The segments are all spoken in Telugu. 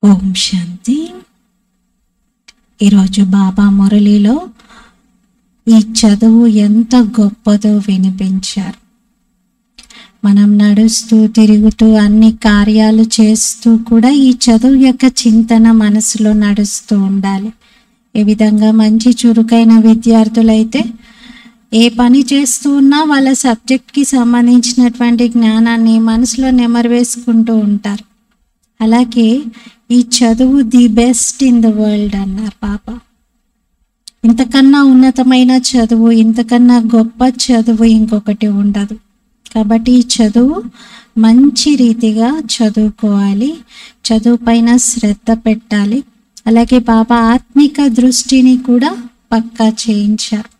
ఓం శాంతి. ఈరోజు బాబా మురళిలో ఈ చదువు ఎంత గొప్పదో వినిపించారు. మనం నడుస్తూ తిరుగుతూ అన్ని కార్యాలు చేస్తూ కూడా ఈ చదువు యొక్క చింతన మనసులో నడుస్తూ ఉండాలి. ఏ విధంగా మంచి చురుకైన విద్యార్థులైతే ఏ పని చేస్తూ ఉన్నా వాళ్ళ సబ్జెక్ట్కి సంబంధించినటువంటి జ్ఞానాన్ని మనసులో నెమరువేసుకుంటూ ఉంటారు. అలాగే ఈ చదువు the best in the world అన్నారు బాబా. ఇంతకన్నా ఉన్నతమైన చదువు, ఇంతకన్నా గొప్ప చదువు ఇంకొకటి ఉండదు. కాబట్టి ఈ చదువు మంచి రీతిగా చదువుకోవాలి, చదువు పైన శ్రద్ధ పెట్టాలి. అలాగే బాబా ఆత్మిక దృష్టిని కూడా పక్కా చేయించారు.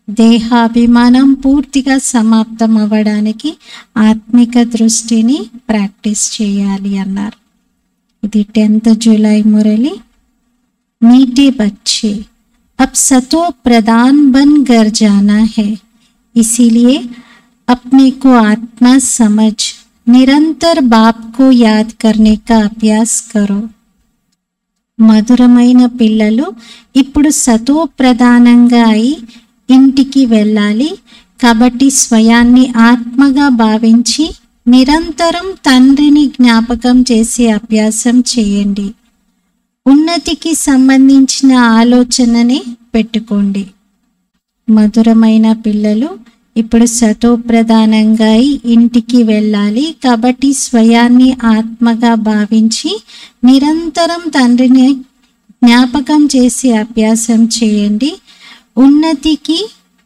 దేహాభిమానం పూర్తిగా సమాప్తం అవ్వడానికి ఆత్మిక దృష్టిని ప్రాక్టీస్ చేయాలి అన్నారు. ఇది 10th जुलाई मुरली। मीठे बच्चे, अब सतो प्रधान बन कर जाना है, इसीलिए अपने को आत्मा समझ निरंतर बाप को याद करने का अभ्यास करो। మధురమైన పిల్లలు ఇప్పుడు సతో ప్రధానంగా అయి ఇంటికి వెళ్ళాలి. కాబట్టి స్వయాన్ని ఆత్మగా భావించి నిరంతరం తండ్రిని జ్ఞాపకం చేసే అభ్యాసం చేయండి. ఉన్నతికి సంబంధించిన ఆలోచననే పెట్టుకోండి. మధురమైన పిల్లలు ఇప్పుడు సతో ప్రధానంగా ఇంటికి వెళ్ళాలి. కాబట్టి స్వయాన్ని ఆత్మగా భావించి నిరంతరం తండ్రిని జ్ఞాపకం చేసే అభ్యాసం చేయండి. ఉన్నతికి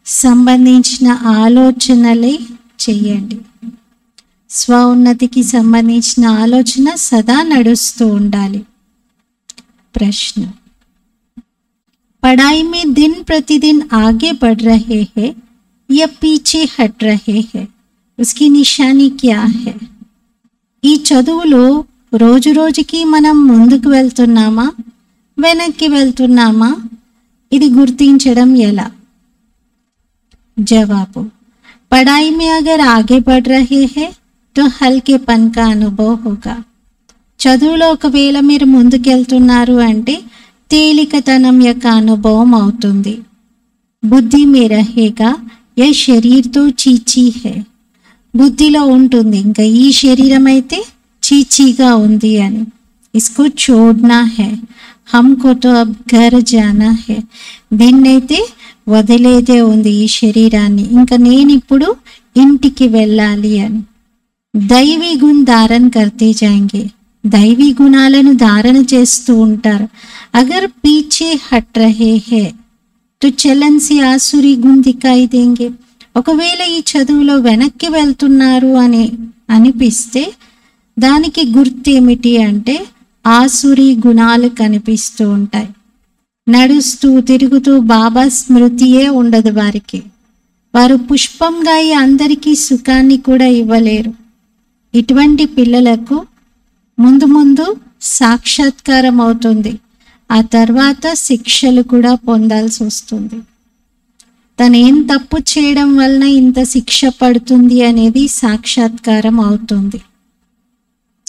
సంబంధించిన ఆలోచనలే చేయండి. స్వ ఉన్నతికి సంబంధించిన ఆలోచన సదా నడుస్తూ ఉండాలి. ప్రశ్న, पढ़ाई में दिन प्रतिदिन आगे बढ़ रहे हैं या पीछे हट रहे हैं, उसकी निशानी क्या है? ఈ చదువులో రోజు రోజుకి మనం ముందుకు వెళ్తున్నామా వెనక్కి వెళ్తున్నామా, ఇది గుర్తించడం ఎలా? జవాబు, पढ़ाई में अगर आगे बढ़ रहे हैं तो हल्केपन का अनुभव होगा. చదువులో ఒకవేళ మీరు ముందుకెళ్తున్నారు అంటే తేలికతనం యొక్క అనుభవం అవుతుంది. బుద్ధి మే రహేగా యా శరీర్తో చీచీ హై, బుద్ధిలో ఉంటుంది ఇంకా ఈ శరీరం అయితే చీచీగా ఉంది అని. ఇస్కో చోడ్నా హై, హమ్కో తో అబ్ ఘర్ జానా హై, దీన్నైతే వదిలేదే ఉంది ఈ శరీరాన్ని, ఇంకా నేను ఇప్పుడు ఇంటికి వెళ్ళాలి అని. దైవీ గుణ ధారణ కర్తే జాయింగే, దైవీ గుణాలను ధారణ చేస్తూ ఉంటారు. అగర్ పీచే హట్ రహే హే తో చలన్ సి ఆసురీ గుణ దిఖాయి దేంగే, ఒకవేళ ఈ చదువులో వెనక్కి వెళ్తున్నారు అని అనిపిస్తే దానికి గుర్తేమిటి అంటే ఆసురీ గుణాలు కనిపిస్తూ ఉంటాయి. నడుస్తూ తిరుగుతూ బాబా స్మృతియే ఉండదు వారికి. వారు పుష్పంగా అందరికీ సుఖాన్ని కూడా ఇవ్వలేరు. ఇటువంటి పిల్లలకు ముందు ముందు సాక్షాత్కారం అవుతుంది, ఆ తర్వాత శిక్షలు కూడా పొందాల్సి వస్తుంది. తను ఏం తప్పు చేయడం వలన ఇంత శిక్ష పడుతుంది అనేది సాక్షాత్కారం అవుతుంది.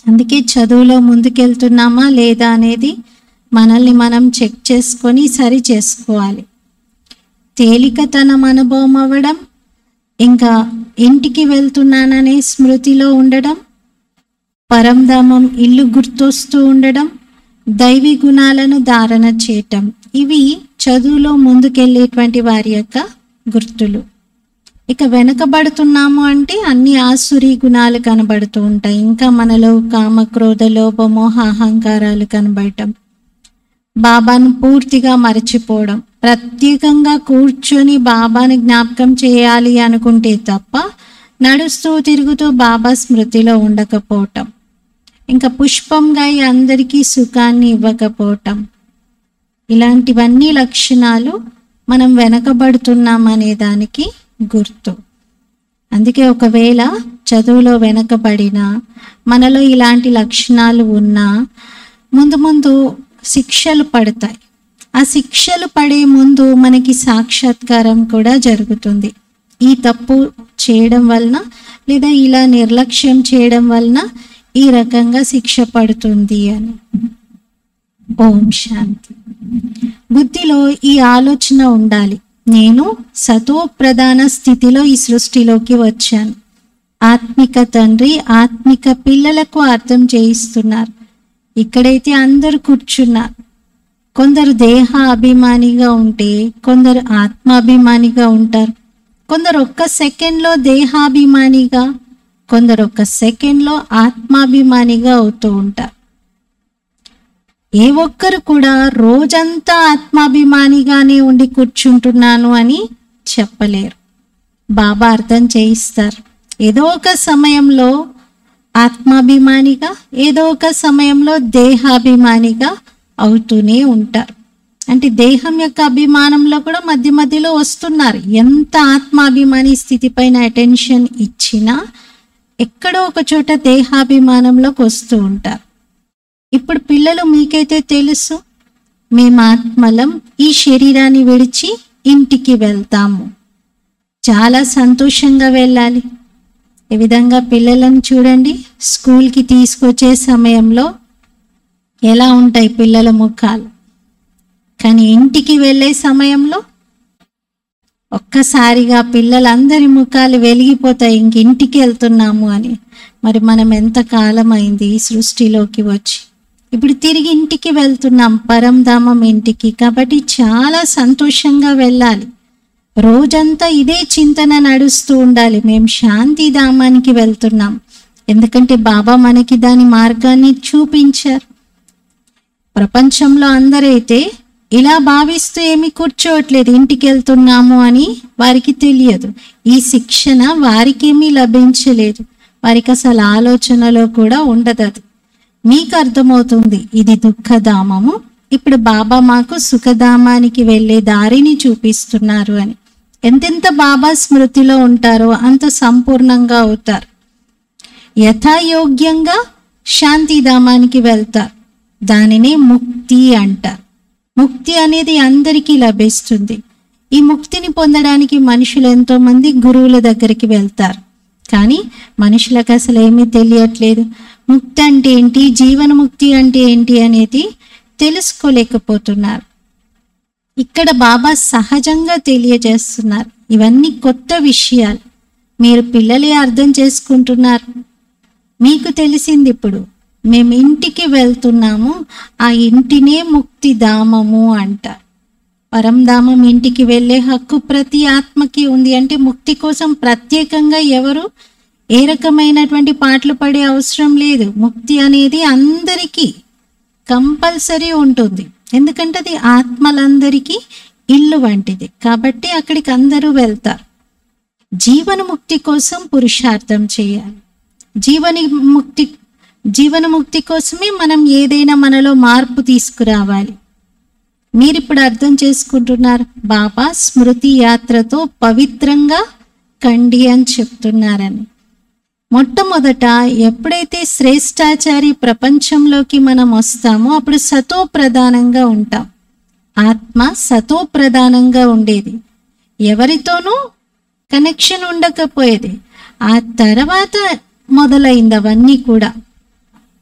అందుకే చదువులో ముందుకెళ్తున్నామా లేదా అనేది మనల్ని మనం చెక్ చేసుకొని సరి చేసుకోవాలి. తేలికతనం అనుభవం అవ్వడం, ఇంకా ఇంటికి వెళ్తున్నాననే స్మృతిలో ఉండడం, పరంధామం ఇల్లు గుర్తొస్తూ ఉండడం, దైవీ గుణాలను ధారణ చేయటం, ఇవి చదువులో ముందుకెళ్ళేటువంటి వారి యొక్క గుర్తులు. ఇక వెనకబడుతున్నాము అంటే అన్ని ఆసురీ గుణాలు కనబడుతూ ఉంటాయి. ఇంకా మనలో కామ క్రోధ లోభ మోహ అహంకారాలు కనబడటం, బాబాను పూర్తిగా మరచిపోవడం, ప్రత్యేకంగా కూర్చొని బాబాను జ్ఞాపకం చేయాలి అనుకుంటే తప్ప నడుస్తూ తిరుగుతూ బాబా స్మృతిలో ఉండకపోవటం, ఇంకా పుష్పంగా అందరికీ సుఖాన్ని ఇవ్వకపోవటం, ఇలాంటివన్నీ లక్షణాలు మనం వెనకబడుతున్నామనే దానికి గుర్తు. అందుకే ఒకవేళ చదువులో వెనకబడినా మనలో ఇలాంటి లక్షణాలు ఉన్నా ముందు ముందు శిక్షలు పడతాయి. ఆ శిక్షలు పడే ముందు మనకి సాక్షాత్కారం కూడా జరుగుతుంది. ఈ తప్పు చేయడం వలన లేదా ఇలా నిర్లక్ష్యం చేయడం వలన ఈ రకంగా శిక్ష పడుతుంది అని. ఓం శాంతి. బుద్ధిలో ఈ ఆలోచన ఉండాలి, నేను సతో ప్రధాన స్థితిలో ఈ సృష్టిలోకి వచ్చాను. ఆత్మిక తండ్రి ఆత్మిక పిల్లలకు అర్థం చేయిస్తున్నారు. ఇక్కడైతే అందరు కూర్చున్నారు. కొందరు దేహ అభిమానిగా ఉంటే కొందరు ఆత్మాభిమానిగా ఉంటారు. కొందరు ఒక్క సెకండ్లో దేహాభిమానిగా, కొందరు ఒక్క సెకండ్లో ఆత్మాభిమానిగా అవుతూ ఉంటారు. ఏ ఒక్కరు కూడా రోజంతా ఆత్మాభిమానిగానే ఉండి కూర్చుంటున్నాను అని చెప్పలేరు. బాబా అర్థం చేయిస్తారు, ఏదో ఒక సమయంలో ఆత్మాభిమానిగా, ఏదో ఒక సమయంలో దేహాభిమానిగా అవుతూనే ఉంటారు. అంటే దేహం యొక్క అభిమానంలో కూడా మధ్య మధ్యలో వస్తున్నారు. ఎంత ఆత్మాభిమాని స్థితి పైన అటెన్షన్ ఇచ్చినా ఎక్కడో ఒక చోట దేహాభిమానంలోకి వస్తూ ఉంటారు. ఇప్పుడు పిల్లలు మీకైతే తెలుసు, మేము ఆత్మలం ఈ శరీరాన్ని విడిచి ఇంటికి వెళ్తాము. చాలా సంతోషంగా వెళ్ళాలి. ఈ విధంగా పిల్లలను చూడండి, స్కూల్కి తీసుకొచ్చే సమయంలో ఎలా ఉంటాయి పిల్లల ముఖాలు. కానీ ఇంటికి వెళ్ళే సమయంలో ఒక్కసారిగా పిల్లలందరి ముఖాలు వెలిగిపోతాయి, ఇంటికి వెళ్తున్నాము అని. మరి మనం ఎంత కాలం అయింది ఈ సృష్టిలోకి వచ్చి, ఇప్పుడు తిరిగి ఇంటికి వెళ్తున్నాం, పరంధామం ఇంటికి. కాబట్టి చాలా సంతోషంగా వెళ్ళాలి. రోజంతా ఇదే చింతన నడుస్తూ ఉండాలి, మేము శాంతిధామానికి వెళ్తున్నాం. ఎందుకంటే బాబా మనకి దాని మార్గాన్ని చూపించారు. ప్రపంచంలో అందరైతే ఇలా భావిస్తూ ఏమి కూర్చోవట్లేదు, ఇంటికి వెళ్తున్నాము అని వారికి తెలియదు. ఈ శిక్షణ వారికేమీ లభించలేదు, వారికి అసలు ఆలోచనలో కూడా ఉండదు. అది మీకు అర్థమవుతుంది, ఇది దుఃఖధామము, ఇప్పుడు బాబా మాకు సుఖధామానికి వెళ్ళే దారిని చూపిస్తున్నారు అని. ఎంతెంత బాబా స్మృతిలో ఉంటారో అంత సంపూర్ణంగా అవుతారు. యథాయోగ్యంగా శాంతిధామానికి వెళ్తారు. దానినే ముక్తి అంటారు. ముక్తి అనేది అందరికీ లభిస్తుంది. ఈ ముక్తిని పొందడానికి మనుషులు ఎంతో మంది గురువుల దగ్గరికి వెళ్తారు. కానీ మనుషులకు అసలు ఏమీ తెలియట్లేదు. ముక్తి అంటే ఏంటి, జీవనముక్తి అంటే ఏంటి అనేది తెలుసుకోలేకపోతున్నారు. ఇక్కడ బాబా సహజంగా తెలియజేస్తున్నారు. ఇవన్నీ కొత్త విషయాలు, మీరు పిల్లలే అర్థం చేసుకుంటున్నారు. మీకు తెలిసింది ఇప్పుడు మేము ఇంటికి వెళ్తున్నాము, ఆ ఇంటినే ముక్తిధామము అంటారు. పరంధామం ఇంటికి వెళ్ళే హక్కు ప్రతి ఆత్మకి ఉంది. అంటే ముక్తి కోసం ప్రత్యేకంగా ఎవరు ఏ రకమైనటువంటి పాటలు పడే అవసరం లేదు. ముక్తి అనేది అందరికీ కంపల్సరీ ఉంటుంది. ఎందుకంటే అది ఆత్మలందరికీ ఇల్లు వంటిది. కాబట్టి అక్కడికి అందరూ వెళ్తారు. జీవనముక్తి కోసం పురుషార్థం చేయాలి. జీవనముక్తి కోసమే మనం ఏదైనా మనలో మార్పు తీసుకురావాలి. మీరిప్పుడు అర్థం చేసుకుంటున్నారు, బాబా స్మృతి యాత్రతో పవిత్రంగా కండి అని చెప్తున్నారని. మొట్టమొదట ఎప్పుడైతే శ్రేష్టాచారి ప్రపంచంలోకి మనం వస్తామో అప్పుడు సతో ప్రధానంగా ఉంటాం. ఆత్మ సతో ప్రధానంగా ఉండేది, ఎవరితోనూ కనెక్షన్ ఉండకపోయేది. ఆ తర్వాత మొదలైంది అవన్నీ కూడా.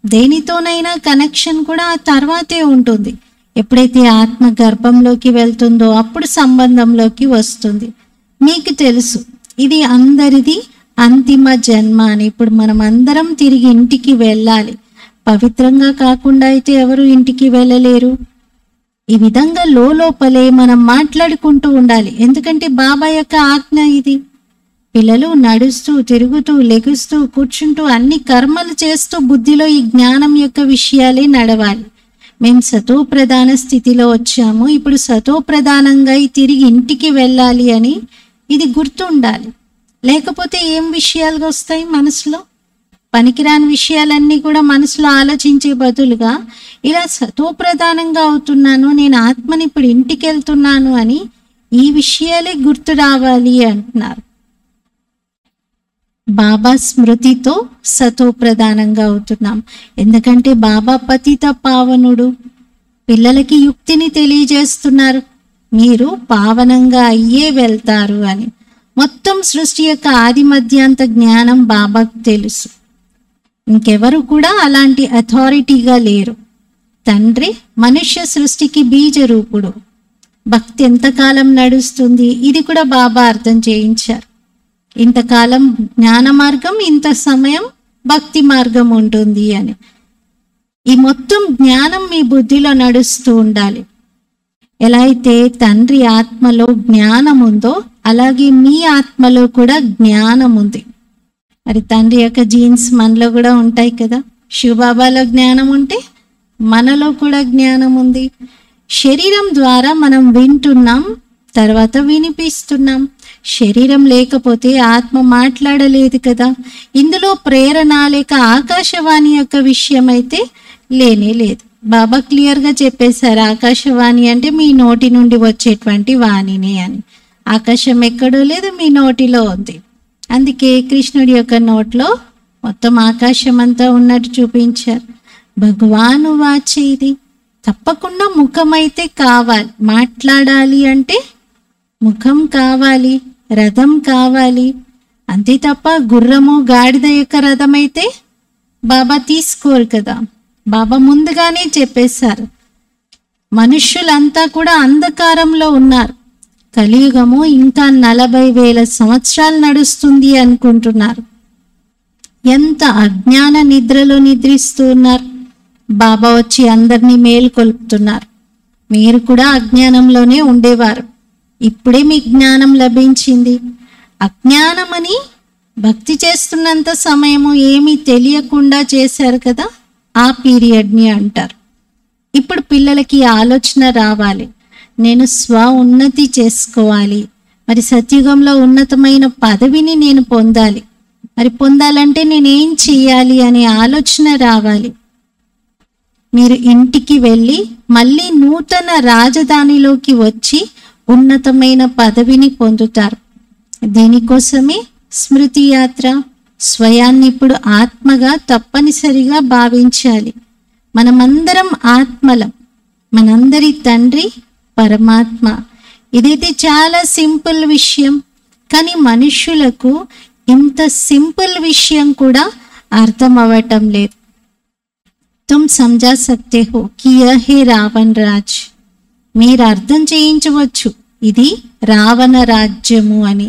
దేనితోనైనా కనెక్షన్ కూడా ఆ తర్వాతే ఉంటుంది. ఎప్పుడైతే ఆత్మ గర్భంలోకి వెళ్తుందో అప్పుడు సంబంధంలోకి వస్తుంది. మీకు తెలుసు ఇది అందరిది అంతిమ జన్మ అని. ఇప్పుడు మనం అందరం తిరిగి ఇంటికి వెళ్ళాలి. పవిత్రంగా కాకుండా అయితే ఎవరు ఇంటికి వెళ్ళలేరు. ఈ విధంగా లోపలే మనం మాట్లాడుకుంటూ ఉండాలి. ఎందుకంటే బాబా యొక్క ఆజ్ఞ ఇది. పిల్లలు నడుస్తూ, తిరుగుతూ, లెగుస్తూ, కూర్చుంటూ, అన్ని కర్మలు చేస్తూ బుద్ధిలో ఈ జ్ఞానం యొక్క విషయాలే నడవాలి. మేము సతో ప్రధాన స్థితిలో వచ్చాము, ఇప్పుడు సతో ప్రధానంగా తిరిగి ఇంటికి వెళ్ళాలి అని ఇది గుర్తుండాలి. లేకపోతే ఏం విషయాలు వస్తాయి మనసులో? పనికిరాని విషయాలన్నీ కూడా మనసులో ఆలోచించే బదులుగా ఇలా సతో ప్రధానంగా అవుతున్నాను, నేను ఆత్మని ఇప్పుడు ఇంటికి వెళ్తున్నాను అని ఈ విషయాలే గుర్తు రావాలి అంటున్నారు. బాబా స్మృతితో సతో ప్రధానంగా అవుతున్నాం. ఎందుకంటే బాబా పతిత పావనుడు. పిల్లలకి యుక్తిని తెలియజేస్తున్నారు, మీరు పావనంగా అయ్యే వెళ్తారు అని. మొత్తం సృష్టి యొక్క ఆది మధ్యాంత జ్ఞానం బాబాకు తెలుసు. ఇంకెవరు కూడా అలాంటి అథారిటీగా లేరు. తండ్రి మనుష్య సృష్టికి బీజ రూపుడు. భక్తి ఎంతకాలం నడుస్తుంది ఇది కూడా బాబా అర్థం చేయించారు. ఇంతకాలం జ్ఞాన మార్గం, ఇంత సమయం భక్తి మార్గం ఉంటుంది అని. ఈ మొత్తం జ్ఞానం మీ బుద్ధిలో నడుస్తూ ఉండాలి. ఎలా అయితే తండ్రి ఆత్మలో జ్ఞానం ఉందో అలాగే మీ ఆత్మలో కూడా జ్ఞానం ఉంది. మరి తండ్రి యొక్క జీన్స్ మనలో కూడా ఉంటాయి కదా. శివబాబాలో జ్ఞానం ఉంటే మనలో కూడా జ్ఞానం ఉంది. శరీరం ద్వారా మనం వింటున్నాం, తర్వాత వినిపిస్తున్నాం. శరీరం లేకపోతే ఆత్మ మాట్లాడలేదు కదా. ఇందులో ప్రేరణ లేక ఆకాశవాణి యొక్క విషయం అయితే లేనే లేదు. బాబా క్లియర్గా చెప్పేశారు, ఆకాశవాణి అంటే మీ నోటి నుండి వచ్చేటువంటి వాణిని అని. ఆకాశం ఎక్కడో లేదు, మీ నోటిలో ఉంది. అందుకే కృష్ణుడి యొక్క నోట్లో మొత్తం ఆకాశం అంతా ఉన్నట్టు చూపించారు. భగవాను వాచేది. తప్పకుండా ముఖం అయితే కావాలి. మాట్లాడాలి అంటే ముఖం కావాలి, రథం కావాలి. అంతే తప్ప గుర్రము గాడిద యొక్క రథం అయితే బాబా తీసుకోరు కదా. బాబా ముందుగానే చెప్పేశారు, మనుష్యులంతా కూడా అంధకారంలో ఉన్నారు. కలియుగము ఇంకా 40,000 సంవత్సరాలు నడుస్తుంది అనుకుంటున్నారు. ఎంత అజ్ఞాన నిద్రలో నిద్రిస్తూ ఉన్నారు. బాబా వచ్చి అందరినీ మేల్కొల్పుతున్నారు. మీరు కూడా అజ్ఞానంలోనే ఉండేవారు, ఇప్పుడే మీకు జ్ఞానం లభించింది. అజ్ఞానమని భక్తి చేస్తున్నంత సమయము ఏమీ తెలియకుండా చేశారు కదా, ఆ పీరియడ్ని అంటారు. ఇప్పుడు పిల్లలకి ఆలోచన రావాలి, నేను స్వ ఉన్నతి చేసుకోవాలి. మరి సత్యుగంలో ఉన్నతమైన పదవిని నేను పొందాలి. మరి పొందాలంటే నేనేం చెయ్యాలి అనే ఆలోచన రావాలి. మీరు ఇంటికి వెళ్ళి మళ్ళీ నూతన రాజధానిలోకి వచ్చి ఉన్నతమైన పదవిని పొందుతారు. దీనికోసమే స్మృతి యాత్ర. స్వయాన్ని ఇప్పుడు ఆత్మగా తప్పనిసరిగా భావించాలి. మనమందరం ఆత్మలం. మనందరి తండ్రి పరమాత్మ. ఇదైతే చాలా సింపుల్ విషయం, కానీ మనుష్యులకు ఇంత సింపుల్ విషయం కూడా అర్థం అవ్వటం లేదు. తుమ్ సమజా సక్తే హో కి యహ్ హే రావణ్ రాజ్. మీరు అర్థం చేయించవచ్చు ఇది రావణ రాజ్యము అని.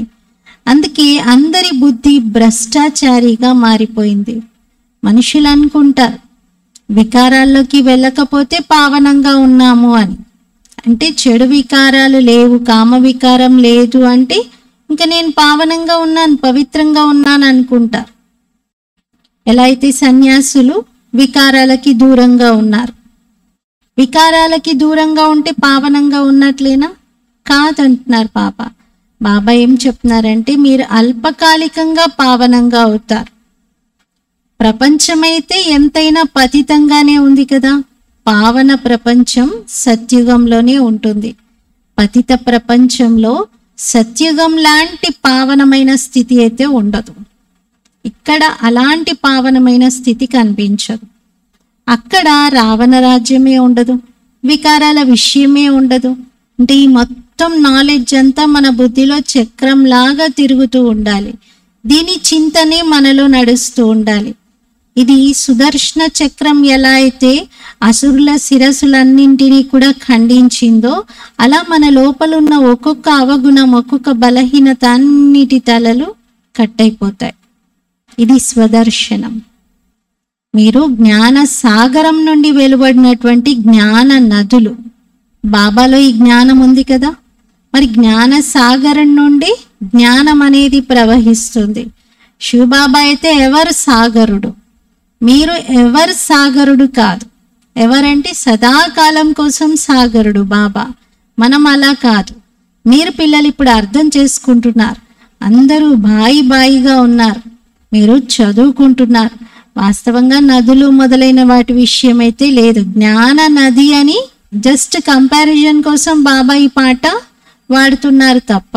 అందుకే అందరి బుద్ధి భ్రష్టాచారిగా మారిపోయింది. మనుషులు అనుకుంటారు వికారాల్లోకి వెళ్ళకపోతే పావనంగా ఉన్నాము అని. అంటే చెడు వికారాలు లేవు, కామ వికారం లేదు అంటే ఇంకా నేను పావనంగా ఉన్నాను, పవిత్రంగా ఉన్నాను అనుకుంటారు. ఎలా అయితే సన్యాసులు వికారాలకి దూరంగా ఉన్నారు. వికారాలకి దూరంగా ఉంటే పావనంగా ఉన్నట్లేనా? కాదంటున్నారు బాబా. బాబా ఏం చెప్తున్నారంటే మీరు అల్పకాలికంగా పావనంగా అవుతారు. ప్రపంచమైతే ఎంతైనా పతితంగానే ఉంది కదా. పావన ప్రపంచం సత్యుగంలోనే ఉంటుంది. పతిత ప్రపంచంలో సత్యుగం లాంటి పావనమైన స్థితి అయితే ఉండదు. ఇక్కడ అలాంటి పావనమైన స్థితి కనిపించదు. అక్కడ రావణ రాజ్యమే ఉండదు, వికారాల విషయమే ఉండదు. అంటే ఈ మొత్తం నాలెడ్జ్ అంతా మన బుద్ధిలో చక్రం లాగా తిరుగుతూ ఉండాలి. దీని చింతనే మనలో నడుస్తూ ఉండాలి. ఇది సుదర్శన చక్రం ఎలా అయితే అసురుల శిరస్సులన్నింటినీ కూడా ఖండించిందో అలా మన లోపల ఉన్న ఒక్కొక్క అవగుణం, ఒక్కొక్క బలహీనత అన్నిటి తలలు కట్టయిపోతాయి. ఇది స్వదర్శనం. మీరు జ్ఞాన సాగరం నుండి వెలువడినటువంటి జ్ఞాన నదులు. బాబాలో ఈ జ్ఞానం ఉంది కదా. మరి జ్ఞాన సాగరం నుండి జ్ఞానం అనేది ప్రవహిస్తుంది. శివబాబా అయితే ఎవరు సాగరుడు, మీరు ఎవరు సాగరుడు కాదు. ఎవరంటే సదాకాలం కోసం సాగరుడు బాబా. మనం అలా కాదు. మీరు పిల్లలు ఇప్పుడు అర్థం చేసుకుంటున్నారు. అందరూ బాయిగా ఉన్నారు. మీరు చదువుకుంటున్నారు. వాస్తవంగా నదులు మొదలైన వాటి విషయం అయితే లేదు. జ్ఞాన నది అని జస్ట్ కంపారిజన్ కోసం బాబా ఈ పాట వాడుతున్నారు తప్ప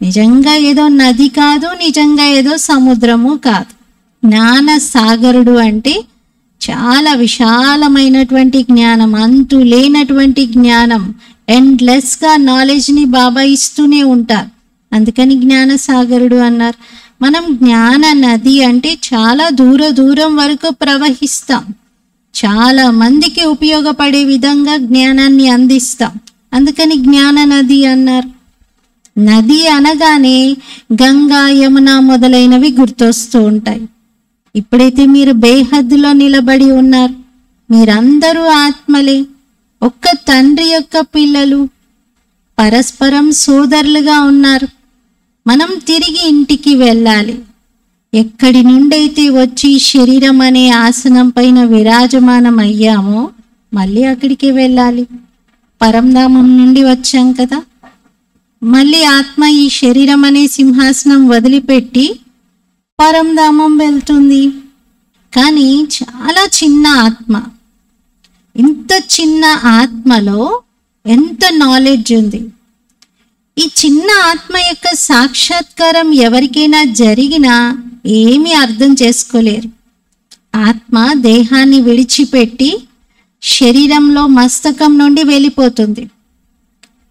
నిజంగా ఏదో నది కాదు, నిజంగా ఏదో సముద్రము కాదు. జ్ఞాన సాగరుడు అంటే చాలా విశాలమైనటువంటి జ్ఞానం, అంతు లేనటువంటి జ్ఞానం. ఎండ్లెస్గా నాలెడ్జ్ని బాబా ఇస్తూనే ఉంటారు. అందుకని జ్ఞాన సాగరుడు అన్నారు. మనం జ్ఞాన నది అంటే చాలా దూరం వరకు ప్రవహిస్తాం. చాలా మందికి ఉపయోగపడే విధంగా జ్ఞానాన్ని అందిస్తాం. అందుకని జ్ఞాన నది అన్నారు. నది అనగానే గంగా, యమున మొదలైనవి గుర్తొస్తూ ఉంటాయి. ఇప్పుడైతే మీరు బేహద్దులో నిలబడి ఉన్నారు. మీరందరూ ఆత్మలే, ఒక్క తండ్రి యొక్క పిల్లలు, పరస్పరం సోదరులుగా ఉన్నారు. మనం తిరిగి ఇంటికి వెళ్ళాలి. ఎక్కడి నుండైతే వచ్చి శరీరం అనే ఆసనం పైన విరాజమానం అయ్యామో మళ్ళీ అక్కడికి వెళ్ళాలి. పరంధామం నుండి వచ్చాం కదా, మళ్ళీ ఆత్మ ఈ శరీరం అనే సింహాసనం వదిలిపెట్టి పరంధామం వెళ్తుంది. కానీ చాలా చిన్న ఆత్మ. ఇంత చిన్న ఆత్మలో ఎంత నాలెడ్జ్ ఉంది. ఈ చిన్న ఆత్మ యొక్క సాక్షాత్కారం ఎవరికైనా జరిగినా ఏమీ అర్థం చేసుకోలేరు. ఆత్మ దేహాన్ని విడిచిపెట్టి శరీరంలో మస్తకం నుండి వెళ్ళిపోతుంది.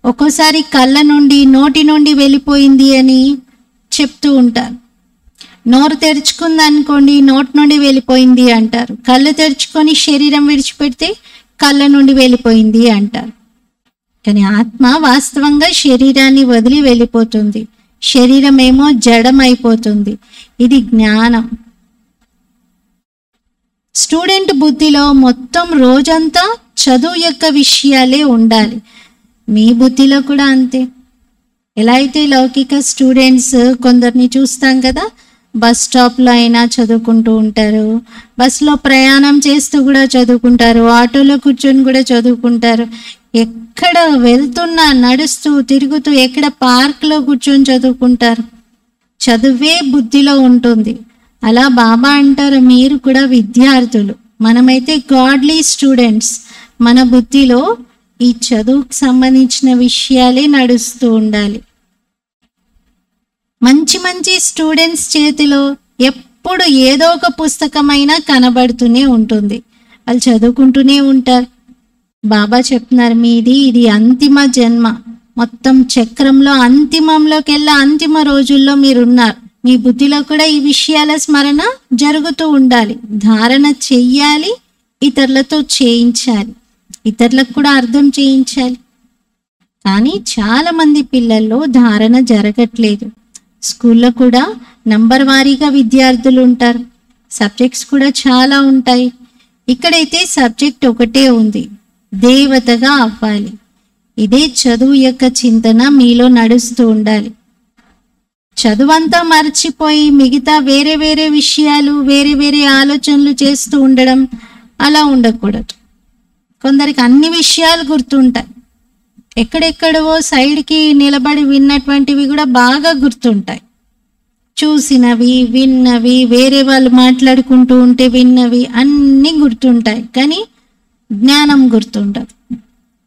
ఒక్కోసారి కళ్ళ నుండి, నోటి నుండి వెళ్ళిపోయింది అని చెప్తూ ఉంటారు. నోరు తెరుచుకుంది అనుకోండి, నోటి నుండి వెళ్ళిపోయింది అంటారు. కళ్ళు తెరుచుకొని శరీరం విడిచిపెడితే కళ్ళ నుండి వెళ్ళిపోయింది అంటారు. కానీ ఆత్మ వాస్తవంగా శరీరాన్ని వదిలి వెళ్ళిపోతుంది. శరీరం ఏమో జడమైపోతుంది. ఇది జ్ఞానం. స్టూడెంట్ బుద్ధిలో మొత్తం రోజంతా చదువు యొక్క విషయాలే ఉండాలి. మీ బుద్ధిలో కూడా అంతే. ఎలా అయితే లౌకిక స్టూడెంట్స్ కొందరిని చూస్తాం కదా, బస్ స్టాప్లో అయినా చదువుకుంటూ ఉంటారు, బస్సులో ప్రయాణం చేస్తూ కూడా చదువుకుంటారు, ఆటోలో కూర్చొని కూడా చదువుకుంటారు, ఎక్కడ వెళ్తున్నా, నడుస్తూ, తిరుగుతూ, ఎక్కడ పార్క్లో కూర్చొని చదువుకుంటారు. చదువే బుద్ధిలో ఉంటుంది. అలా బాబా అంటారు, మీరు కూడా విద్యార్థులు, మనమైతే గాడ్లీ స్టూడెంట్స్. మన బుద్ధిలో ఈ చదువుకు సంబంధించిన విషయాలే నడుస్తూ ఉండాలి. మంచి మంచి స్టూడెంట్స్ చేతిలో ఎప్పుడు ఏదో ఒక పుస్తకమైనా కనబడుతూనే ఉంటుంది. వాళ్ళు చదువుకుంటూనే ఉంటారు. బాబా చెప్తున్నారు, మీది ఇది అంతిమ జన్మ. మొత్తం చక్రంలో అంతిమంలోకి వెళ్ళి అంతిమ రోజుల్లో మీరున్నారు. మీ బుద్ధిలో కూడా ఈ విషయాల స్మరణ జరుగుతూ ఉండాలి. ధారణ చెయ్యాలి, ఇతరులతో చేయించాలి, ఇతరులకు కూడా అర్థం చేయించాలి. కానీ చాలా మంది పిల్లల్లో ధారణ జరగట్లేదు. స్కూల్లో కూడా నంబర్ వారీగా విద్యార్థులు ఉంటారు. సబ్జెక్ట్స్ కూడా చాలా ఉంటాయి. ఇక్కడైతే సబ్జెక్ట్ ఒకటే ఉంది, దేవతగా అవ్వాలి. ఇదే చదువు యొక్క చింతన మీలో నడుస్తూ ఉండాలి. చదువంతా మర్చిపోయి మిగతా వేరే వేరే విషయాలు, వేరే వేరే ఆలోచనలు చేస్తూ ఉండడం అలా ఉండకూడదు. కొందరికి అన్ని విషయాలు గుర్తుంటాయి. ఎక్కడెక్కడవో సైడ్కి నిలబడి విన్నటువంటివి కూడా బాగా గుర్తుంటాయి. చూసినవి, విన్నవి, వేరే వాళ్ళు మాట్లాడుకుంటూ ఉంటే విన్నవి అన్నీ గుర్తుంటాయి. కానీ జ్ఞానం గుర్తుండదు.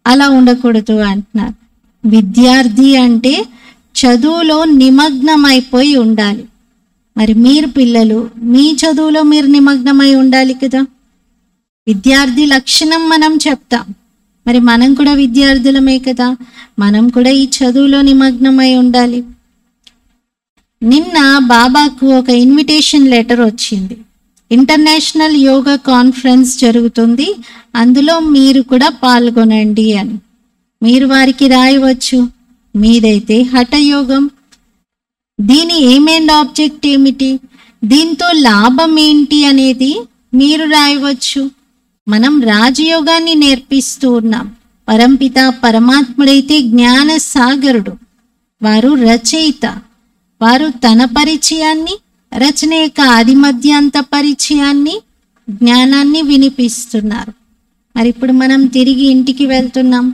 అలా ఉండకూడదు అంటున్నారు. విద్యార్థి అంటే చదువులో నిమగ్నమైపోయి ఉండాలి. మరి మీరు పిల్లలు, మీ చదువులో మీరు నిమగ్నమై ఉండాలి కదా. విద్యార్థి లక్షణం మనం చెప్తాం. మరి మనం కూడా విద్యార్థులమే కదా, మనం కూడా ఈ చదువులో నిమగ్నమై ఉండాలి. నిన్న బాబాకు ఒక ఇన్విటేషన్ లెటర్ వచ్చింది. ఇంటర్నేషనల్ యోగా కాన్ఫరెన్స్ జరుగుతుంది, అందులో మీరు కూడా పాల్గొనండి అని. మీరు వారికి రాయవచ్చు, మీదైతే హఠయోగం, దీని ఏమేంటి ఆబ్జెక్ట్ ఏమిటి, దీంతో లాభం ఏంటి అనేది మీరు రాయవచ్చు. మనం రాజయోగాన్ని నేర్పిస్తూ ఉన్నాం. పరంపిత పరమాత్ముడైతే జ్ఞాన సాగరుడు, వారు రచయిత. వారు తన పరిచయాన్ని, రచన యొక్క ఆది మధ్యాంత పరిచయాన్ని, జ్ఞానాన్ని వినిపిస్తున్నారు. మరి ఇప్పుడు మనం తిరిగి ఇంటికి వెళ్తున్నాం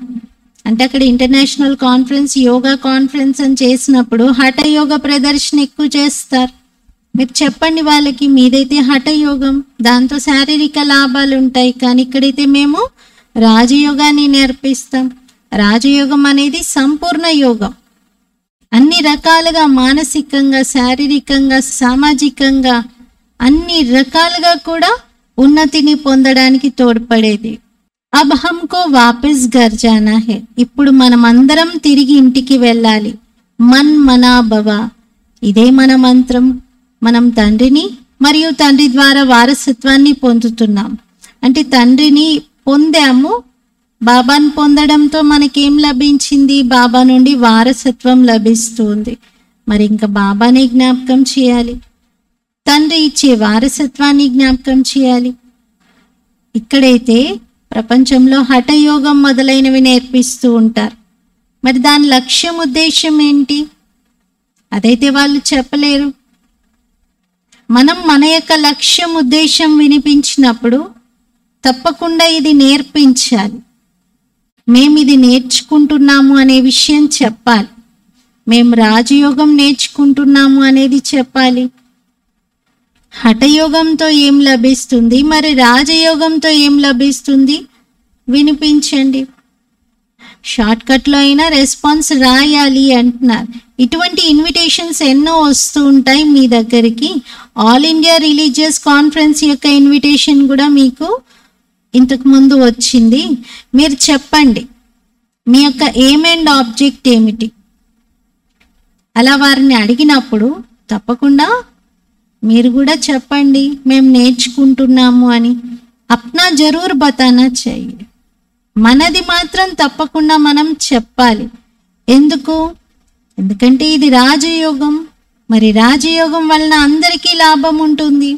అంటే అక్కడ ఇంటర్నేషనల్ కాన్ఫరెన్స్, యోగా కాన్ఫరెన్స్ అని చేసినప్పుడు హఠయోగ ప్రదర్శన ఎక్కువ చేస్తారు. మీరు చెప్పండి వాళ్ళకి, మీదైతే హఠయోగం, దాంతో శారీరక లాభాలు ఉంటాయి. కానీ ఇక్కడైతే మేము రాజయోగాన్ని నేర్పిస్తాం. రాజయోగం అనేది సంపూర్ణ యోగం. అన్ని రకాలుగా, మానసికంగా, శారీరకంగా, సామాజికంగా అన్ని రకాలుగా కూడా ఉన్నతిని పొందడానికి తోడ్పడేది. అబ్ హమ్కో వాపస్ ఘర్ జానా హై. ఇప్పుడు మనం అందరం తిరిగి ఇంటికి వెళ్ళాలి. మన్ మనా భవ, ఇదే మన మంత్రం. మనం తండ్రిని మరియు తండ్రి ద్వారా వారసత్వాన్ని పొందుతున్నాం. అంటే తండ్రిని పొందాము, బాబాను పొందడంతో మనకేం లభించింది? బాబా నుండి వారసత్వం లభిస్తుంది. మరి ఇంకా బాబాని జ్ఞాపకం చేయాలి, తండ్రి ఇచ్చే వారసత్వాన్ని జ్ఞాపకం చేయాలి. ఇక్కడైతే ప్రపంచంలో హఠయోగం మొదలైనవి నేర్పిస్తూ ఉంటారు. మరి దాని లక్ష్యం ఉద్దేశం ఏంటి? అదైతే వాళ్ళు చెప్పలేరు. మనం మన యొక్క లక్ష్యం ఉద్దేశం వినిపించినప్పుడు తప్పకుండా ఇది నేర్పించాలి. మేము ఇది నేర్చుకుంటున్నాము అనే విషయం చెప్పాలి. మేము రాజయోగం నేర్చుకుంటున్నాము అనేది చెప్పాలి. హఠయోగంతో ఏం లభిస్తుంది, మరి రాజయోగంతో ఏం లభిస్తుంది వినిపించండి. షార్ట్కట్లో అయినా రెస్పాన్స్ రాయాలి అంటున్నారు. ఇటువంటి ఇన్విటేషన్స్ ఎన్నో వస్తూ ఉంటాయి మీ దగ్గరికి. ఆల్ ఇండియా రిలీజియస్ కాన్ఫరెన్స్ యొక్క ఇన్విటేషన్ కూడా మీకు ఇంతకు ముందు వచ్చింది. మీరు చెప్పండి మీ యొక్క ఎయిమ్ అండ్ ఆబ్జెక్ట్ ఏమిటి. అలా వారిని అడిగినప్పుడు తప్పకుండా మీరు కూడా చెప్పండి మేము నేర్చుకుంటున్నాము అని. అప్నా జరూర్ బతానా చెయ్యి. మనది మాత్రం తప్పకుండా మనం చెప్పాలి. ఎందుకు? ఎందుకంటే ఇది రాజయోగం. మరి రాజయోగం వలన అందరికీ లాభం ఉంటుంది.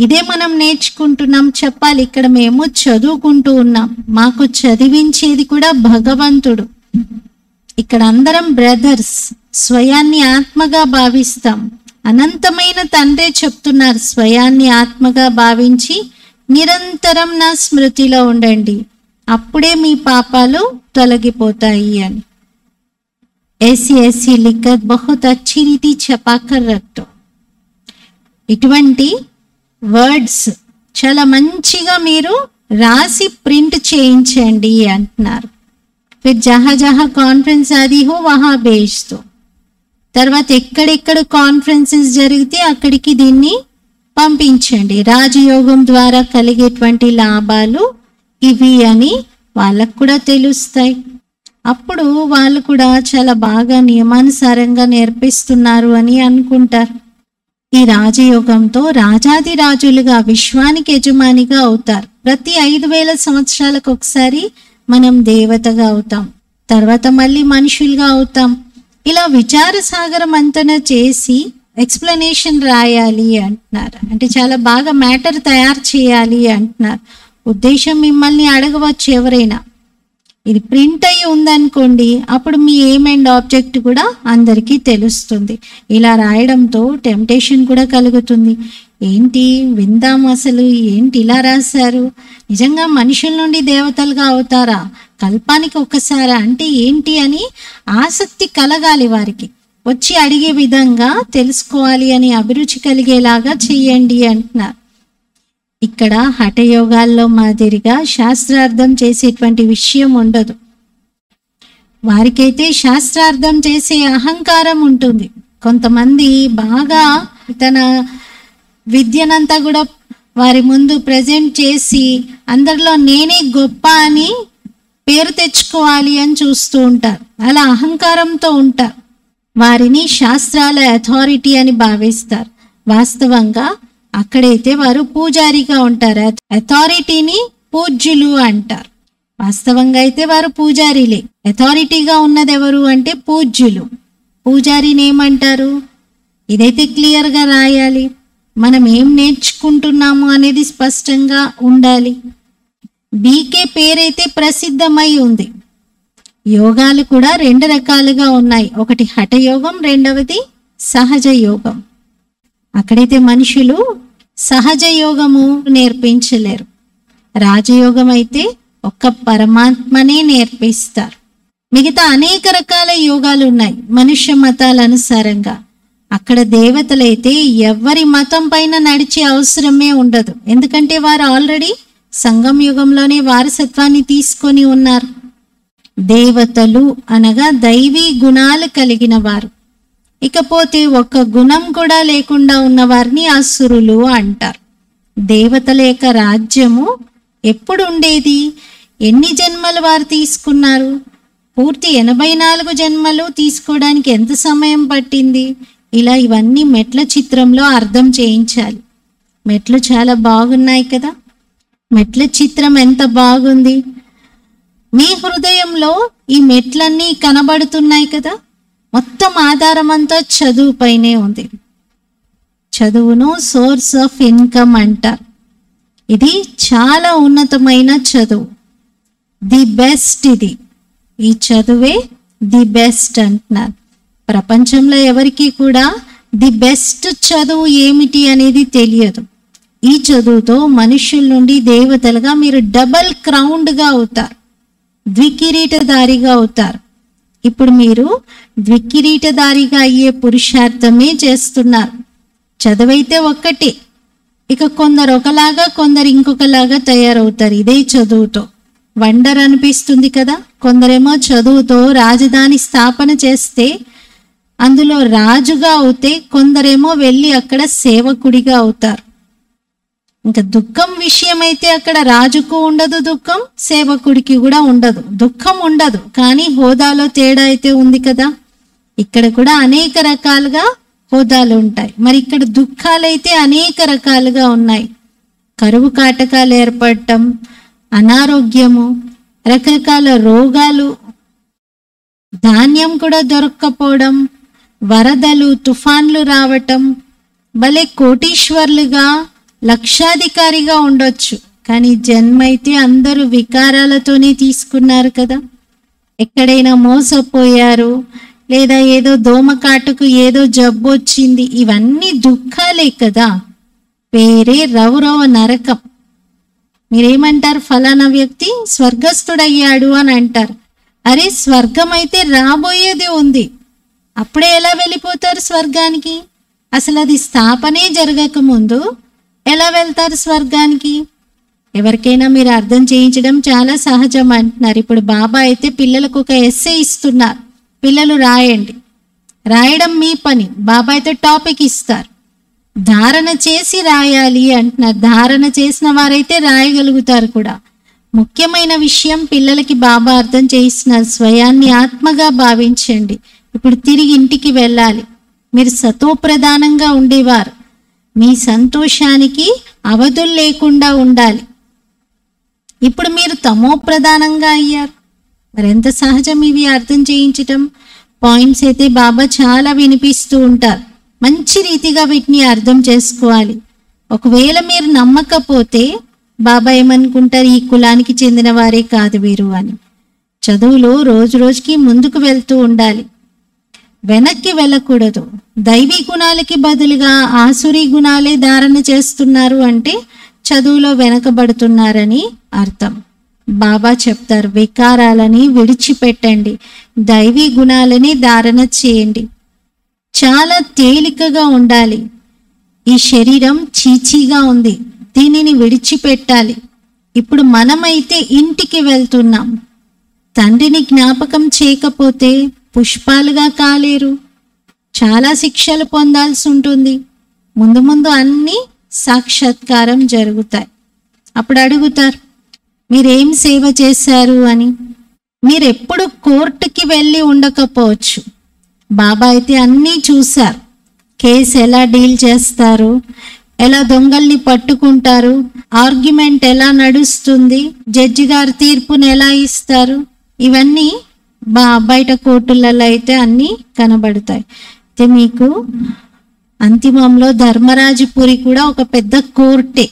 ఇదే మనం నేర్చుకుంటున్నాం, చెప్పాలి. ఇక్కడ మేము చదువుకుంటూ ఉన్నాం, మాకు చదివించేది కూడా భగవంతుడు. ఇక్కడ అందరం బ్రదర్స్, స్వయాన్ని ఆత్మగా భావిస్తాం. అనంతమైన తండ్రే చెప్తున్నారు, స్వయాన్ని ఆత్మగా భావించి నిరంతరం నా స్మృతిలో ఉండండి, అప్పుడే మీ పాపాలు తొలగిపోతాయి అని. ऐसी लिखत बहुत अच्छी रीति छपाकर रख दो. ఇటువంటి వర్డ్స్ చాలా మంచిగా మీరు రాసి ప్రింట్ చేయించండి అంటున్నారు. ఫిర్ జహా జహా కాన్ఫరెన్స్ ఆది హో వహా భేజ్ దో. తర్వాత ఎక్కడెక్కడ కాన్ఫరెన్సెస్ జరిగితే అక్కడికి దీన్ని పంపించండి. రాజయోగం ద్వారా కలిగేటువంటి లాభాలు ఇవి అని వాళ్ళకు కూడా తెలుస్తాయి. అప్పుడు వాళ్ళు కూడా చాలా బాగా నియమానుసారంగా నేర్పిస్తున్నారు అని అనుకుంటారు. ఈ రాజయోగంతో రాజాది రాజులుగా విశ్వానికి యజమానిగా అవుతారు. ప్రతి 5000 సంవత్సరాలకు ఒకసారి మనం దేవతగా అవుతాం, తర్వాత మళ్ళీ మనుషులుగా అవుతాం. ఇలా విచార సాగర మంతన చేసి ఎక్స్ప్లెనేషన్ రాయాలి అంటున్నారు. అంటే చాలా బాగా మ్యాటర్ తయారు చేయాలి అంటున్నారు. ఉద్దేశం మిమ్మల్ని అడగవచ్చు ఎవరైనా, ఇది ప్రింట్ అయ్యి ఉందనుకోండి, అప్పుడు మీ ఎయిమ్ అండ్ ఆబ్జెక్ట్ కూడా అందరికీ తెలుస్తుంది. ఇలా రాయడంతో టెంప్టేషన్ కూడా కలుగుతుంది. ఏంటి విందాం, అసలు ఏంటి ఇలా రాశారు, నిజంగా మనుషుల నుండి దేవతలుగా అవుతారా, కల్పానికి ఒక్కసారా అంటే ఏంటి అని ఆసక్తి కలగాలి. వారికి వచ్చి అడిగే విధంగా తెలుసుకోవాలి అని అభిరుచి కలిగేలాగా చెయ్యండి అంటున్నారు. ఇక్కడ హఠయోగాల్లో మాదిరిగా శాస్త్రార్థం చేసేటువంటి విషయం ఉండదు. వారికైతే శాస్త్రార్థం చేసే అహంకారం ఉంటుంది. కొంతమంది బాగా తన విద్యనంతా కూడా వారి ముందు ప్రజెంట్ చేసి అందరిలో నేనే గొప్ప అని పేరు తెచ్చుకోవాలి అని చూస్తూ ఉంటారు. అలా అహంకారంతో ఉంటారు. వారిని శాస్త్రాల అథారిటీ అని భావిస్తారు. వాస్తవంగా అక్కడైతే వారు పూజారిగా ఉంటారు. అథారిటీని పూజ్యులు అంటారు. వాస్తవంగా అయితే వారు పూజారిలే. అథారిటీగా ఉన్నది ఎవరు అంటే పూజ్యులు. పూజారిని ఏమంటారు? ఇదైతే క్లియర్గా రాయాలి. మనం ఏం నేర్చుకుంటున్నాము అనేది స్పష్టంగా ఉండాలి. బీకే పేరైతే ప్రసిద్ధమై ఉంది. యోగాలు కూడా 2 రకాలుగా ఉన్నాయి. ఒకటి హఠయోగం, రెండవది సహజ యోగం. అక్కడైతే మనుషులు సహజ యోగము నేర్పించలేరు. రాజయోగం అయితే ఒక్క పరమాత్మనే నేర్పిస్తారు. మిగతా అనేక రకాల యోగాలు ఉన్నాయి మనుష్య మతాల అనుసారంగా. అక్కడ దేవతలైతే ఎవరి మతం పైన నడిచే అవసరమే ఉండదు. ఎందుకంటే వారు ఆల్రెడీ సంగం యుగంలోనే వారసత్వాన్ని తీసుకొని ఉన్నారు. దేవతలు అనగా దైవీ గుణాలు కలిగిన వారు. ఇకపోతే ఒక్క గుణం కూడా లేకుండా ఉన్న వారిని అసురులు అంటారు. దేవతల యొక్క రాజ్యము ఎప్పుడు ఉండేది? ఎన్ని జన్మలు వారు తీసుకున్నారు? పూర్తి 84 జన్మలు తీసుకోవడానికి ఎంత సమయం పట్టింది? ఇలా ఇవన్నీ మెట్ల చిత్రంలో అర్థం చేయించాలి. మెట్లు చాలా బాగున్నాయి కదా. మెట్ల చిత్రం ఎంత బాగుంది. మీ హృదయంలో ఈ మెట్లన్నీ కనబడుతున్నాయి కదా. మొత్తం ఆధారం అంతా చదువు పైనే ఉంది. చదువును సోర్స్ ఆఫ్ ఇన్కమ్ అంటారు. ఇది చాలా ఉన్నతమైన చదువు, ది బెస్ట్. ఇది ఈ చదువే ది బెస్ట్ అంటున్నారు. ప్రపంచంలో ఎవరికి కూడా ది బెస్ట్ చదువు ఏమిటి అనేది తెలియదు. ఈ చదువుతో మనుషుల నుండి దేవతలుగా మీరు డబల్ క్రౌన్డ్గా అవుతారు, ద్వికిరీటధారిగా అవుతారు. ఇప్పుడు మీరు ద్వికిరీటధారిగా అయ్యే పురుషార్థమే చేస్తున్నారు. చదువైతే ఒక్కటే. ఇక కొందరు ఒకలాగా, కొందరు ఇంకొకలాగా తయారవుతారు ఇదే చదువుతో. వండర్ అనిపిస్తుంది కదా. కొందరేమో చదువుతో రాజధాని స్థాపన చేస్తే అందులో రాజుగా అవుతే, కొందరేమో వెళ్ళి అక్కడ సేవకుడిగా అవుతారు. ఇంకా దుఃఖం విషయం అయితే అక్కడ రాజుకు ఉండదు దుఃఖం, సేవకుడికి కూడా ఉండదు. దుఃఖం ఉండదు, కానీ హోదాలో తేడా అయితే ఉంది కదా. ఇక్కడ కూడా అనేక రకాలుగా హోదాలు ఉంటాయి. మరి ఇక్కడ దుఃఖాలైతే అనేక రకాలుగా ఉన్నాయి. కరువు కాటకాలు ఏర్పడటం, అనారోగ్యము, రకరకాల రోగాలు, ధాన్యం కూడా దొరక్కపోవడం, వరదలు, తుఫాన్లు రావటం. భలే కోటీశ్వర్లుగా, లక్షాధికారిగా ఉండొచ్చు, కానీ జన్మైతే అందరూ వికారాలతోనే తీసుకున్నారు కదా. ఎక్కడైనా మోసపోయారు, లేదా ఏదో దోమకాటుకు ఏదో జబ్బు వచ్చింది. ఇవన్నీ దుఃఖాలే కదా. పేరే రౌరవ నరకం. మీరేమంటారు? ఫలానా వ్యక్తి స్వర్గస్థుడయ్యాడు అని అంటారు. అరే, స్వర్గం అయితే రాబోయేది ఉంది. అప్పుడే ఎలా వెళ్ళిపోతారు స్వర్గానికి? అసలు అది స్థాపనే జరగకముందు ఎలా వెళ్తారు స్వర్గానికి? ఎవరికైనా మీరు అర్థం చేయించడం చాలా సహజం అంటున్నారు. ఇప్పుడు బాబా అయితే పిల్లలకు ఒక ఎస్సే ఇస్తున్నారు, పిల్లలు రాయండి. రాయడం మీ పని. బాబా అయితే టాపిక్ ఇస్తారు, ధారణ చేసి రాయాలి అంటున్నారు. ధారణ చేసిన వారైతే రాయగలుగుతారు కూడా. ముఖ్యమైన విషయం పిల్లలకి బాబా అర్థం చేయిస్తున్నారు. స్వయాన్ని ఆత్మగా భావించండి. ఇప్పుడు తిరిగి ఇంటికి వెళ్ళాలి. మీరు సతోప్రధానంగా ఉండేవారు. మీ సంతోషానికి అవధులు లేకుండా ఉండాలి. ఇప్పుడు మీరు తమో ప్రధానంగా అయ్యారు. మరెంత సహజం ఇవి అర్థం చేయించటం. పాయింట్స్ అయితే బాబా చాలా వినిపిస్తూ ఉంటారు. మంచి రీతిగా వీటిని అర్థం చేసుకోవాలి. ఒకవేళ మీరు నమ్మకపోతే బాబా ఏమనుకుంటారు? ఈ కులానికి చెందిన వారే కాదు వీరు అని. చదువులో రోజు రోజుకి ముందుకు వెళ్తూ ఉండాలి, వెనక్కి వెళ్ళకూడదు. దైవీ గుణాలకి బదులుగా ఆసురీ గుణాలే ధారణ చేస్తున్నారు అంటే చదువులో వెనకబడుతున్నారని అర్థం. బాబా చెప్తారు, వికారాలని విడిచిపెట్టండి, దైవీ గుణాలని ధారణ చేయండి. చాలా తేలికగా ఉండాలి. ఈ శరీరం చీచీగా ఉంది, దీనిని విడిచిపెట్టాలి. ఇప్పుడు మనమైతే ఇంటికి వెళ్తున్నాం. తండ్రిని జ్ఞాపకం చేయకపోతే పుష్పాలుగా కాలేరు. చాలా శిక్షలు పొందాల్సి ఉంటుంది. ముందు ముందు అన్నీ సాక్షాత్కారం జరుగుతాయి. అప్పుడు అడుగుతారు, మీరేం సేవ చేశారు అని. మీరెప్పుడు కోర్టుకి వెళ్ళి ఉండకపోవచ్చు. బాబా అయితే అన్నీ చూశారు. కేసు ఎలా డీల్ చేస్తారు, ఎలా దొంగల్ని పట్టుకుంటారు, ఆర్గ్యుమెంట్ ఎలా నడుస్తుంది, జడ్జి గారు తీర్పుని ఎలా ఇస్తారు, ఇవన్నీ బయట కోర్టులలో అయితే అన్నీ కనబడతాయి. అయితే మీకు అంతిమంలో ధర్మరాజుపురి కూడా ఒక పెద్ద కోర్టే.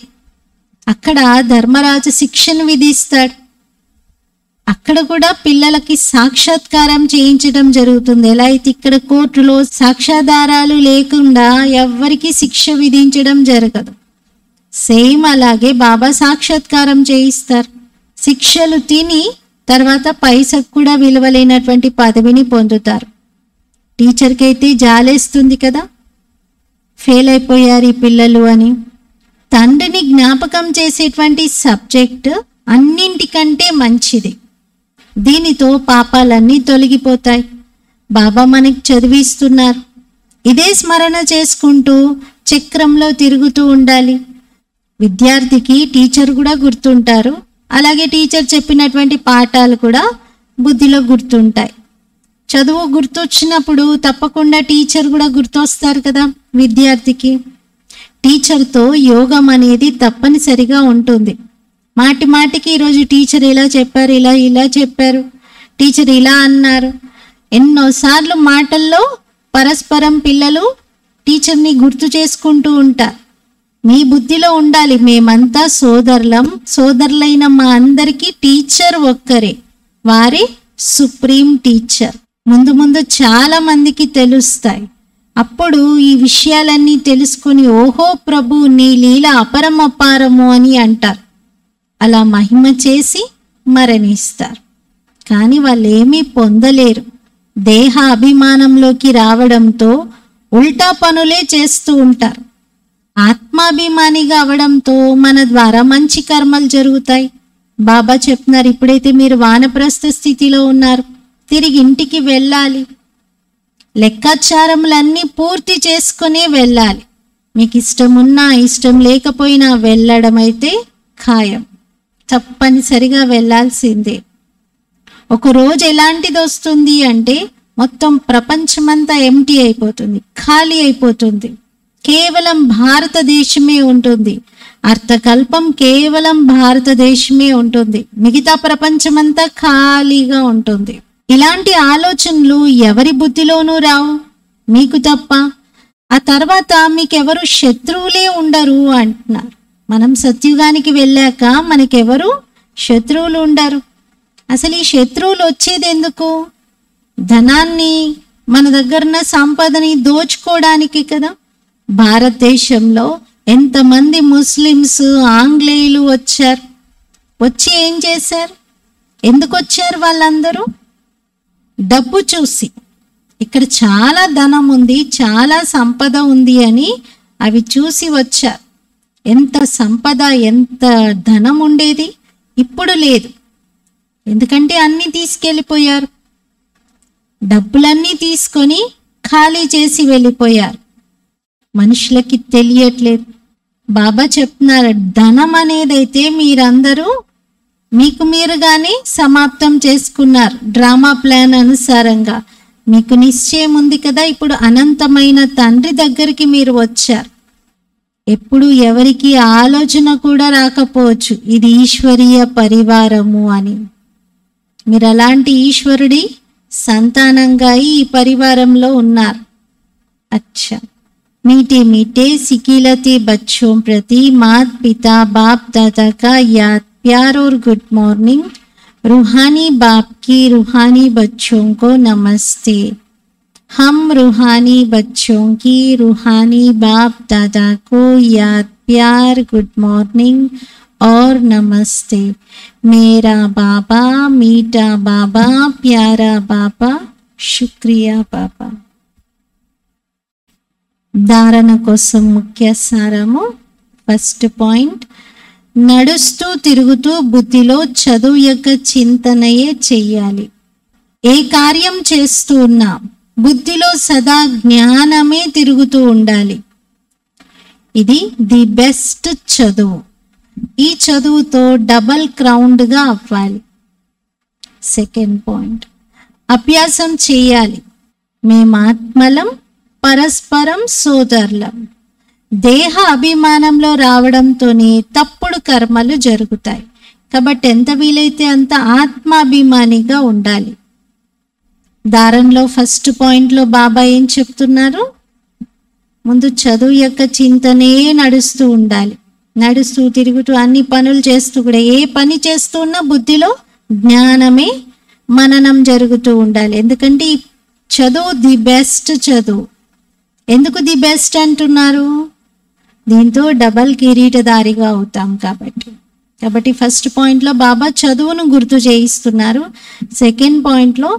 అక్కడ ధర్మరాజు శిక్షను విధిస్తాడు. అక్కడ కూడా పిల్లలకి సాక్షాత్కారం చేయించడం జరుగుతుంది. ఎలా అయితే ఇక్కడ కోర్టులో సాక్ష్యాధారాలు లేకుండా ఎవ్వరికి శిక్ష విధించడం జరగదు, సేమ్ అలాగే బాబా సాక్షాత్కారం చేయిస్తారు. శిక్షలు తిని తర్వాత పైసకు కూడా విలువలేనటువంటి పదవిని పొందుతారు. టీచర్కి అయితే జాలేస్తుంది కదా, ఫెయిల్ అయిపోయారు ఈ పిల్లలు అని. తండ్రిని జ్ఞాపకం చేసేటువంటి సబ్జెక్ట్ అన్నింటికంటే మంచిది. దీనితో పాపాలన్నీ తొలగిపోతాయి. బాబా మనకి చదివిస్తున్నారు. ఇదే స్మరణ చేసుకుంటూ చక్రంలో తిరుగుతూ ఉండాలి. విద్యార్థికి టీచర్ కూడా గుర్తుంటారు, అలాగే టీచర్ చెప్పినటువంటి పాఠాలు కూడా బుద్ధిలో గుర్తుంటాయి. చదువు గుర్తొచ్చినప్పుడు తప్పకుండా టీచర్ కూడా గుర్తొస్తారు కదా విద్యార్థికి. టీచర్తో యోగం అనేది తప్పనిసరిగా ఉంటుంది. మాటి మాటికి ఈరోజు టీచర్ ఇలా చెప్పారు, ఇలా చెప్పారు, టీచర్ ఇలా అన్నారు. ఎన్నోసార్లు మాటల్లో పరస్పరం పిల్లలు టీచర్ని గుర్తు చేసుకుంటూ ఉంటారు. మీ బుద్ధిలో ఉండాలి, మేమంతా సోదరులైన మా అందరికీ టీచర్ ఒక్కరే, వారి సుప్రీం టీచర్. ముందు ముందు చాలా మందికి తెలుస్తాయి. అప్పుడు ఈ విషయాలన్నీ తెలుసుకొని ఓహో ప్రభు నీ లీల అపరమపారము అని అంటారు. అలా మహిమ చేసి మరణిస్తారు. కానీ వాళ్ళు ఏమీ పొందలేరు. దేహ అభిమానంలోకి రావడంతో ఉల్టా పనులే చేస్తూ ఉంటారు. ఆత్మాభిమానిగా అవడంతో మన ద్వారా మంచి కర్మలు జరుగుతాయి. బాబా చెప్తున్నారు, ఇప్పుడైతే మీరు వానప్రస్థ స్థితిలో ఉన్నారు, తిరిగి ఇంటికి వెళ్ళాలి. లెక్కాచారములన్నీ పూర్తి చేసుకునే వెళ్ళాలి. మీకు ఇష్టం ఉన్నా ఇష్టం లేకపోయినా వెళ్ళడం అయితే ఖాయం, తప్పనిసరిగా వెళ్ళాల్సిందే. ఒక రోజు ఎలాంటిది వస్తుంది అంటే మొత్తం ప్రపంచమంతా ఎంటీ అయిపోతుంది, ఖాళీ అయిపోతుంది. కేవలం భారతదేశమే ఉంటుంది. అర్థకల్పం కేవలం భారతదేశమే ఉంటుంది, మిగతా ప్రపంచమంతా ఖాళీగా ఉంటుంది. ఇలాంటి ఆలోచనలు ఎవరి బుద్ధిలోనూ రావు, మీకు తప్ప. ఆ తర్వాత మీకెవరు శత్రువులే ఉండరు అంటున్నారు. మనం సత్యుగానికి వెళ్ళాక మనకెవరు శత్రువులు ఉండరు. అసలు ఈ శత్రువులు వచ్చేది ఎందుకు? ధనాన్ని, మన దగ్గరున్న సంపదని దోచుకోవడానికి కదా. భారతదేశంలో ఎంతమంది ముస్లిమ్స్, ఆంగ్లేయులు వచ్చారు. వచ్చి ఏం చేశారు? ఎందుకు వచ్చారు వాళ్ళందరూ? డబ్బు చూసి, ఇక్కడ చాలా ధనం ఉంది, చాలా సంపద ఉంది అని అవి చూసి వచ్చారు. ఎంత సంపద, ఎంత ధనం ఉండేది, ఇప్పుడు లేదు. ఎందుకంటే అన్నీ తీసుకెళ్ళిపోయారు. డబ్బులన్నీ తీసుకొని ఖాళీ చేసి వెళ్ళిపోయారు. మనుషులకి తెలియట్లేదు. బాబా చెప్తున్నారు, ధనం అనేదైతే మీరందరూ మీకు మీరుగానే సమాప్తం చేసుకున్నారు. డ్రామా ప్లాన్ అనుసారంగా మీకు నిశ్చయం ఉంది కదా. ఇప్పుడు అనంతమైన తండ్రి దగ్గరికి మీరు వచ్చారు. ఎప్పుడు ఎవరికి ఆలోచన కూడా రాకపోవచ్చు ఇది ఈశ్వరీయ పరివారము అని. మీరు అలాంటి ఈశ్వరుడి సంతానంగా ఈ పరివారంలో ఉన్నారు. అచ్చా, मीठे मीठे सिकिलते बच्चों प्रति मात पिता बाप दादा का याद, प्यार और गुड मॉर्निंग। रूहानी बाप की रूहानी बच्चों को नमस्ते। हम रूहानी बच्चों की रूहानी बाप दादा को याद, प्यार, गुड मॉर्निंग और नमस्ते। मेरा बाबा, मीठा बाबा, प्यारा बाबा, शुक्रिया बाबा। ధారణ కోసం ముఖ్య సారము. ఫస్ట్ పాయింట్, నడుస్తూ తిరుగుతూ బుద్ధిలో చదువు యొక్క చింతనయే చెయ్యాలి. ఏ కార్యం చేస్తూ ఉన్నా బుద్ధిలో సదా జ్ఞానమే తిరుగుతూ ఉండాలి. ఇది ది బెస్ట్ చదువు. ఈ చదువుతో డబల్ క్రౌండ్గా అవ్వాలి. సెకండ్ పాయింట్, అభ్యాసం చేయాలి. మేమాత్మలం, పరస్పరం సోదరులం. దేహ అభిమానంలో రావడంతోనే తప్పుడు కర్మలు జరుగుతాయి. కాబట్టి ఎంత వీలైతే అంత ఆత్మాభిమానిగా ఉండాలి. ధారణలో ఫస్ట్ పాయింట్లో బాబా ఏం చెప్తున్నారు? ముందు చదువు యొక్క చింతనే నడుస్తూ ఉండాలి. నడుస్తూ తిరుగుతూ అన్ని పనులు చేస్తూ కూడా ఏ పని చేస్తూ ఉన్నా బుద్ధిలో జ్ఞానమే మననం జరుగుతూ ఉండాలి. ఎందుకంటే ఈ చదువు ది బెస్ట్ చదువు. ఎందుకు ది బెస్ట్ అంటున్నారు? దీంతో డబల్ కిరీటధారిగా అవుతాం కాబట్టి ఫస్ట్ పాయింట్లో బాబా చదువును గుర్తు చేయిస్తున్నారు. సెకండ్ పాయింట్లో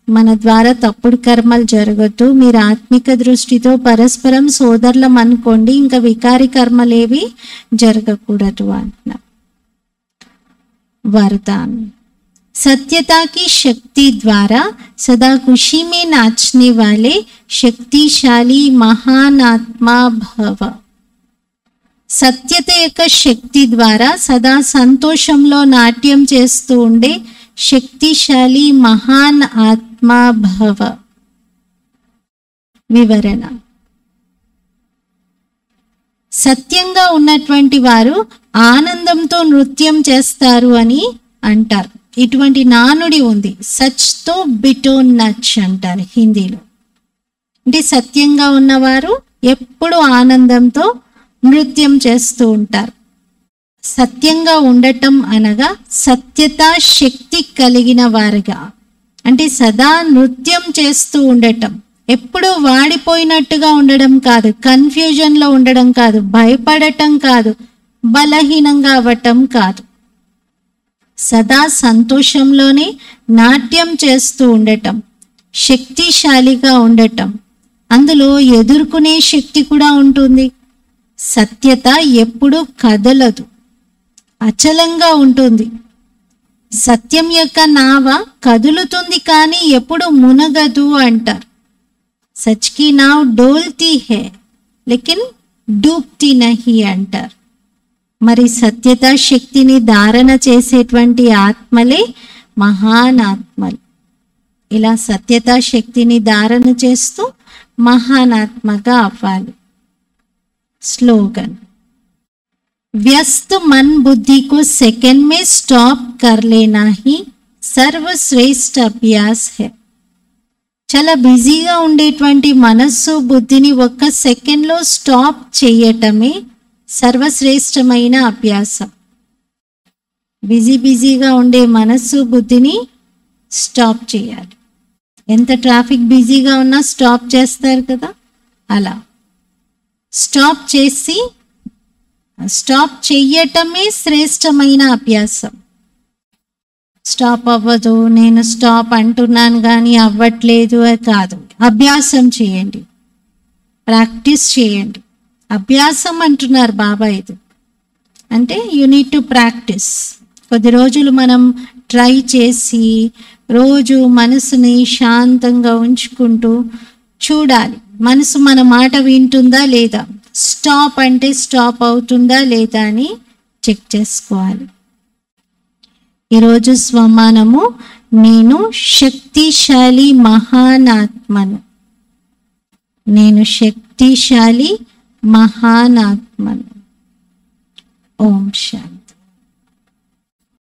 మన ద్వారా తప్పుడు కర్మలు జరగద్దు, మీరు ఆత్మిక దృష్టితో పరస్పరం సోదరులం అనుకోండి, ఇంకా వికారి కర్మలేవి జరగకూడదు అంటున్నారు. वरदान, सत्यता की शक्ति द्वारा सदा खुशी में नाचने वाले शक्तिशाली महान आत्मा भव। సత్యత యొక్క శక్తి ద్వారా సదా సంతోషంలో నాట్యం చేస్తూ ఉండే శక్తిశాలి మహాన్ ఆత్మా భవ. వివరణ, సత్యంగా ఉన్నటువంటి వారు ఆనందంతో నృత్యం చేస్తారు అని అంటారు. ఇటువంటి నానుడి ఉంది, సచ్తో బిటో నచ్ అంటారు హిందీలో. అంటే సత్యంగా ఉన్నవారు ఎప్పుడు ఆనందంతో నృత్యం చేస్తూ ఉంటారు. సత్యంగా ఉండటం అనగా సత్యత శక్తి కలిగిన వారుగా, అంటే సదా నృత్యం చేస్తూ ఉండటం, ఎప్పుడు వాడిపోయినట్టుగా ఉండడం కాదు, కన్ఫ్యూజన్లో ఉండడం కాదు, భయపడటం కాదు, బలహీనంగా అవ్వటం కాదు, సదా సంతోషంలోనే నాట్యం చేస్తూ ఉండటం, శక్తిశాలిగా ఉండటం, అందులో ఎదుర్కొనే శక్తి కూడా ఉంటుంది. సత్యత ఎప్పుడూ కదలదు, అచలంగా ఉంటుంది. సత్యం యొక్క నావ కదులుతుంది కానీ ఎప్పుడు మునగదు అంటారు. సచ్ కి నావ్ డోల్తీ హే లేకిన్ డూబ్తీ నహీ అంటారు. మరి సత్యత శక్తిని ధారణ చేసేటువంటి ఆత్మలే మహాన్ ఆత్మలు. ఇలా సత్యత శక్తిని ధారణ చేస్తూ మహాన్ ఆత్మగా అవ్వాలి. స్లోగన్, व्यस्त मन बुद्धि को सेकंड में स्टॉप कर लेना ही सर्वश्रेष्ठ अभ्यास है. చాలా బిజీగా ఉండేటువంటి మనస్సు బుద్ధిని ఒక్క సెకండ్లో స్టాప్ చేయటమే సర్వశ్రేష్టమైన అభ్యాసం. బిజీగా ఉండే మనస్సు బుద్ధిని స్టాప్ చేయాలి. ఎంత ట్రాఫిక్ బిజీగా ఉన్నా స్టాప్ చేస్తారు కదా, అలా స్టాప్ చేసి స్టాప్ చెయ్యటమే శ్రేష్టమైన అభ్యాసం. స్టాప్ అవ్వదు, నేను స్టాప్ అంటున్నాను కానీ అవ్వట్లేదు కాదు. అభ్యాసం చేయండి, ప్రాక్టీస్ చేయండి. అభ్యాసం అంటున్నారు బాబా. ఇది అంటే యు నీడ్ టు ప్రాక్టీస్. కొద్ది రోజులు మనం ట్రై చేసి రోజు మనసుని శాంతంగా ఉంచుకుంటూ చూడాలి, మనసు మన మాట వింటుందా లేదా, స్టాప్ అంటే స్టాప్ అవుతుందా లేదా అని చెక్ చేసుకోవాలి. ఈరోజు స్వమానము, నేను శక్తిశాలి మహాన్ ఆత్మను. నేను శక్తిశాలి మహాన్ ఆత్మను. ఓం శాంతి.